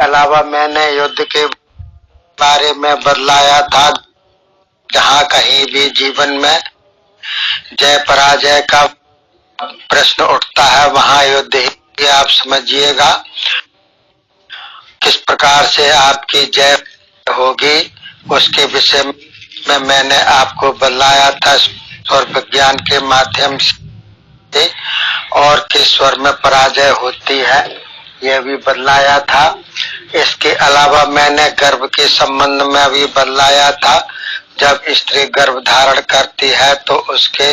अलावा मैंने युद्ध के बारे में बतलाया था। जहाँ कहीं भी जीवन में जय पराजय का प्रश्न उठता है वहाँ युद्ध ही आप समझिएगा। किस प्रकार से आपकी जय होगी उसके विषय में मैंने आपको बतलाया था स्वर विज्ञान के माध्यम से, और किस स्वर में पराजय होती है यह भी बतलाया था। इसके अलावा मैंने गर्भ के संबंध में भी बतलाया था। जब स्त्री गर्भ धारण करती है तो उसके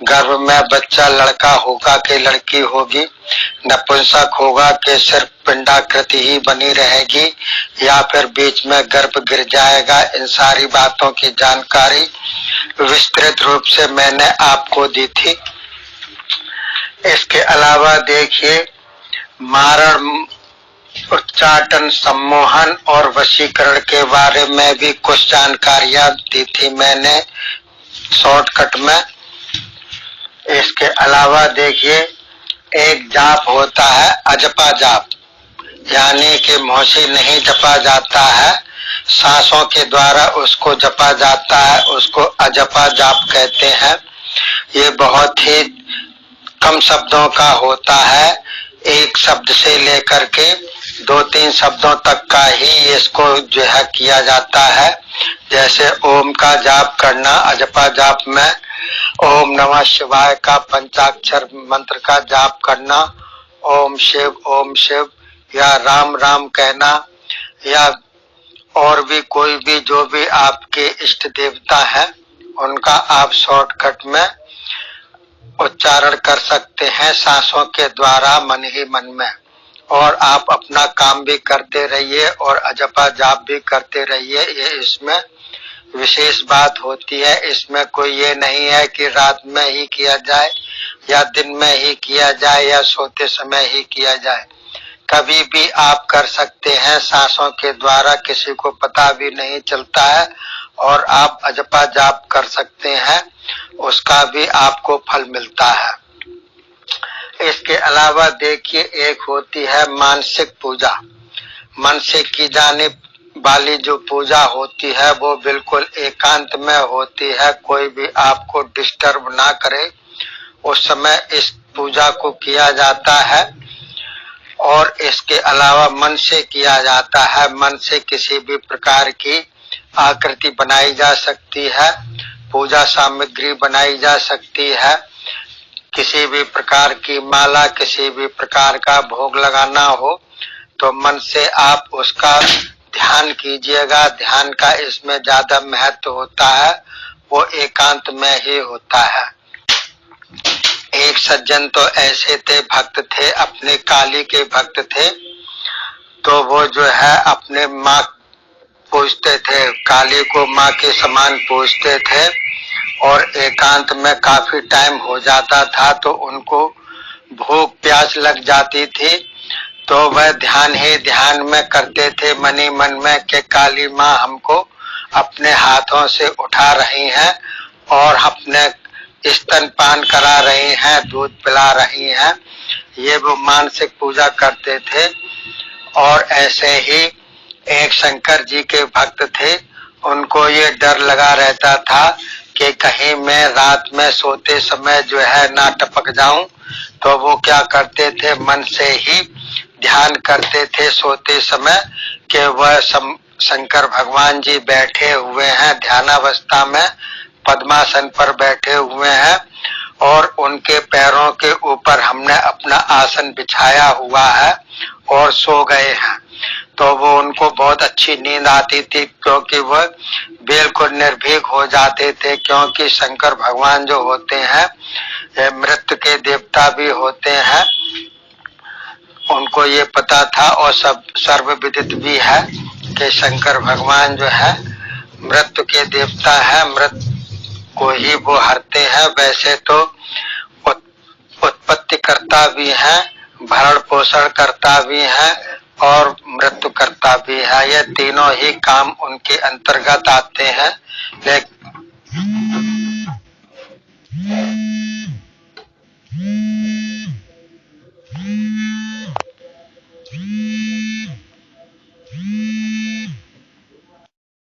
गर्भ में बच्चा लड़का होगा कि लड़की होगी, नपुंसक होगा कि सिर्फ पिंडाकृति ही बनी रहेगी या फिर बीच में गर्भ गिर जाएगा, इन सारी बातों की जानकारी विस्तृत रूप से मैंने आपको दी थी। इसके अलावा देखिए, मारण, उच्चाटन, सम्मोहन और वशीकरण के बारे में भी कुछ जानकारियां दी थी मैंने शॉर्टकट में। इसके अलावा देखिए, एक जाप होता है अजपा जाप, यानी कि मुंह से नहीं जपा जाता है, सांसों के द्वारा उसको जपा जाता है, उसको अजपा जाप कहते हैं। ये बहुत ही कम शब्दों का होता है, एक शब्द से लेकर के 2-3 शब्दों तक का ही इसको जो है किया जाता है। जैसे ओम का जाप करना, अजपा जाप में ओम नमः शिवाय का पंचाक्षर मंत्र का जाप करना, ओम शिव या राम राम कहना, या और भी कोई भी जो भी आपके इष्ट देवता हैं उनका आप शॉर्टकट में उच्चारण कर सकते हैं सांसों के द्वारा मन ही मन में, और आप अपना काम भी करते रहिए और अजपा जाप भी करते रहिए। ये इसमें विशेष बात होती है। इसमें कोई ये नहीं है कि रात में ही किया जाए या दिन में ही किया जाए या सोते समय ही किया जाए, कभी भी आप कर सकते हैं सांसों के द्वारा, किसी को पता भी नहीं चलता है और आप अजपा जाप कर सकते हैं, उसका भी आपको फल मिलता है। इसके अलावा देखिए, एक होती है मानसिक पूजा। मन से की जाने वाली जो पूजा होती है वो बिल्कुल एकांत में होती है, कोई भी आपको डिस्टर्ब ना करे उस समय इस पूजा को किया जाता है। और इसके अलावा मन से किया जाता है, मन से किसी भी प्रकार की आकृति बनाई जा सकती है, पूजा सामग्री बनाई जा सकती है, किसी भी प्रकार की माला, किसी भी प्रकार का भोग लगाना हो तो मन से आप उसका ध्यान कीजिएगा। ध्यान का इसमें ज्यादा महत्व होता है, वो एकांत में ही होता है। एक सज्जन तो ऐसे थे, भक्त थे, अपने काली के भक्त थे, तो वो जो है अपने माँ पूजते थे, काली को माँ के समान पूजते थे, और एकांत में काफी टाइम हो जाता था तो उनको भूख प्यास लग जाती थी, तो वह ध्यान ही ध्यान में करते थे मन ही मन में कि काली माँ हमको अपने हाथों से उठा रही हैं और अपने स्तनपान करा रही हैं, दूध पिला रही हैं। ये वो मानसिक पूजा करते थे। और ऐसे ही एक शंकर जी के भक्त थे, उनको ये डर लगा रहता था कि कहीं मैं रात में सोते समय जो है ना टपक जाऊं, तो वो क्या करते थे, मन से ही ध्यान करते थे सोते समय कि वह शंकर भगवान जी बैठे हुए हैं ध्यानावस्था में, पद्मासन पर बैठे हुए हैं और उनके पैरों के ऊपर हमने अपना आसन बिछाया हुआ है और सो गए हैं। तो वो उनको बहुत अच्छी नींद आती थी, क्योंकि वह बिल्कुल निर्भीक हो जाते थे, क्योंकि शंकर भगवान जो होते हैं मृत्यु के देवता भी होते हैं, उनको ये पता था और सब सर्वविदित भी है कि शंकर भगवान जो है मृत्यु के देवता है, मृत्यु को ही वो हरते हैं। वैसे तो उत्पत्ति करता भी है, भरण पोषण करता भी है और मृत्यु करता भी है, ये तीनों ही काम उनके अंतर्गत आते हैं।